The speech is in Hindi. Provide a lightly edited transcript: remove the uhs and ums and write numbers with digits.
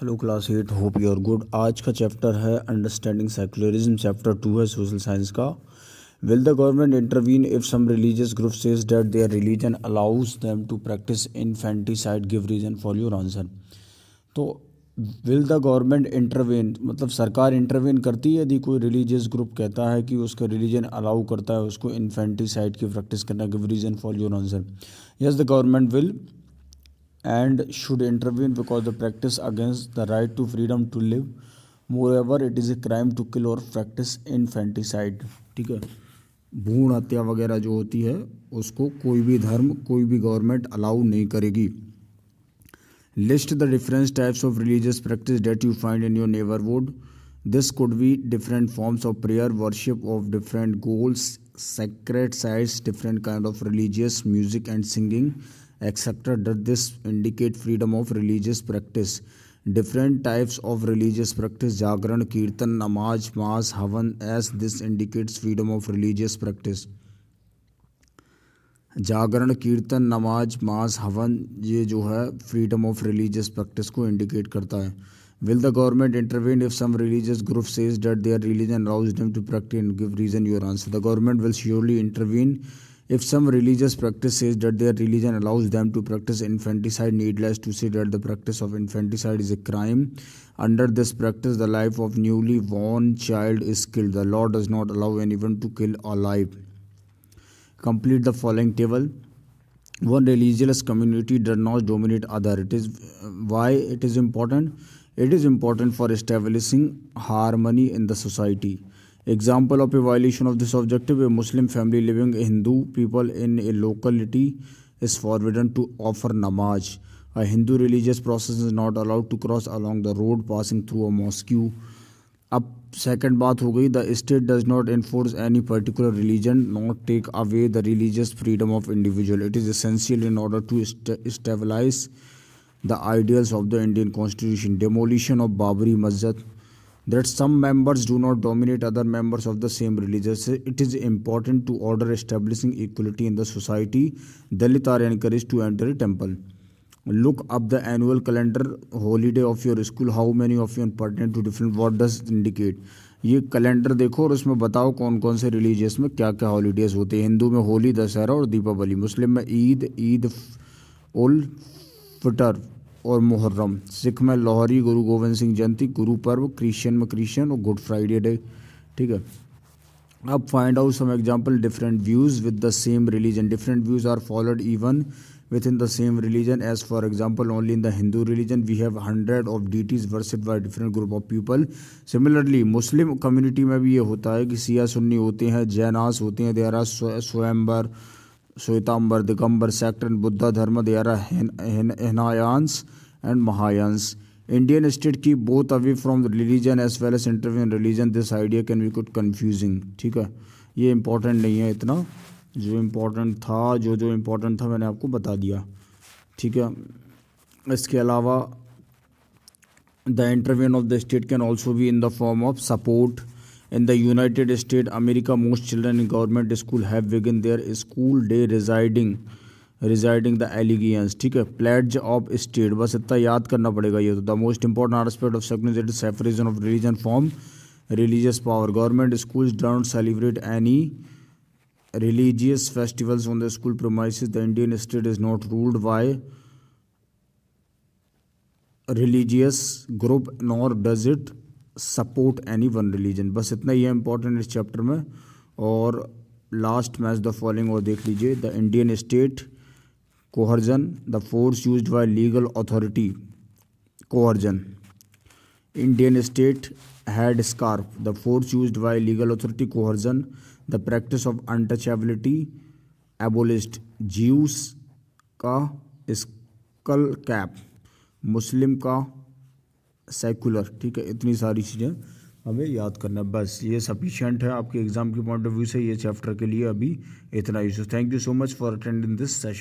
Hello class 8, hope you are good. आज का चैप्टर है अंडरस्टैंडिंग सेक्युलरिज्म। चैप्टर 2 है सोशल साइंस का। Will the government intervene if some religious group says that their religion allows them to practice infanticide, give reason for your answer. तो विल द गवर्नमेंट इंटरवेन मतलब सरकार इंटरवेन करती है यदि कोई रिलीजियस ग्रुप कहता है कि उसका रिलीजन अलाउ करता है उसको इनफेंटिसाइड की प्रैक्टिस करना, give reason for your answer. Yes, the government will and should intervene because the practice against the right to freedom to live. Moreover, it is a crime to kill or practice infanticide। ठीक है, भ्रूण हत्या वगैरह जो होती है उसको कोई भी धर्म, कोई भी गवर्नमेंट अलाउ नहीं करेगी। List the different types of religious practice that you find in your neighbourhood. This could be different forms of prayer, worship of different gods, sacred sites, different kind of religious music and singing, etc. Does this indicate freedom of religious practice? Different types of religious practice: जागरण, कीर्तन, नमाज, मास, हवन, as this indicates freedom of religious practice। जागरण, कीर्तन, नमाज, मास, हवन ये जो है फ्रीडम ऑफ रिलीजियस प्रैक्टिस को इंडिकेट करता है। Will the government intervene if some religious group says that their religion allows them to practice and give reason? Your answer: the government will surely intervene if some religious practice says that their religion allows them to practice infanticide. Needless to say that the practice of infanticide is a crime. Under this practice, the life of newly born child is killed. The law does not allow anyone to kill a life. Complete the following table. One religious community does not dominate other. Why it is important? It is important for establishing harmony in the society. Example of a violation of this objective: a Muslim family living Hindu people in a locality is forbidden to offer namaz. A Hindu religious process is not allowed to cross along the road passing through a mosque. अब सेकंड बात हो गई, the state does not enforce any particular religion, not take away the religious freedom of individual. It is essential in order to stabilise the ideals of the Indian Constitution. Demolition of Babri Masjid, that some members do not dominate other members of the same religion. It is important to order establishing equality in the society. Dalit are encouraged to enter a temple. Look up the annual calendar holiday of your school. How many of you are pertinent to different? What does it indicate? ये कैलेंडर देखो और उसमें बताओ कौन कौन से रिलीजियस में क्या क्या हॉलीडेज होते हैं। हिंदू में होली, दशहरा और दीपावली, मुस्लिम में ईद उल फितर और मुहर्रम, सिख में लोहरी, गुरु गोविंद सिंह जयंती, गुरु पर्व, क्रिश्चियन में क्रिश्चियन और गुड फ्राइडे डे। ठीक है, अब find out some example different views with the same religion. Different views are followed even within the same religion. As for example, only in the Hindu religion we have 100 of deities worshipped by different group of people. Similarly Muslim community में भी ये होता है कि शिया सुन्नी होते हैं, जैनास होते हैं, there are Swayamvar, Shvetambar, Digambar sect, and Buddha dharma there are Hinayanas and Mahayanas. Indian state की both away from religion as well as interview religion. This idea can be could confusing. ठीक है, ये इंपॉर्टेंट नहीं है इतना, जो इम्पोर्टेंट था जो इम्पोर्टेंट था मैंने आपको बता दिया। ठीक है, इसके अलावा the intervene of the state can also be in the form of support. In the United States, America, most children in government school have begun their school day residing the allegiance। ठीक है, pledge of state, बस इतना याद करना पड़ेगा ये तो। The most important aspect of secular is separation of religion from religious power. Government schools don't celebrate any religious festivals on the school premises. The Indian state is not ruled by religious group nor does it support any one religion. बस इतना ही है इंपॉर्टेंट इस चैप्टर में। और लास्ट मैच द फॉलोइंग और देख लीजिए। The Indian state coercion, the force used by legal authority coercion. Indian state had scarf, the force used by legal authority coercion. The practice of untouchability abolished, Jews का स्कल कैप, मुस्लिम का सेकुलर। ठीक है, इतनी सारी चीज़ें हमें याद करना, बस ये सफिशिएंट है आपके एग्जाम के पॉइंट ऑफ व्यू से। ये चैप्टर के लिए अभी इतना ही। Thank you so much for attending this session.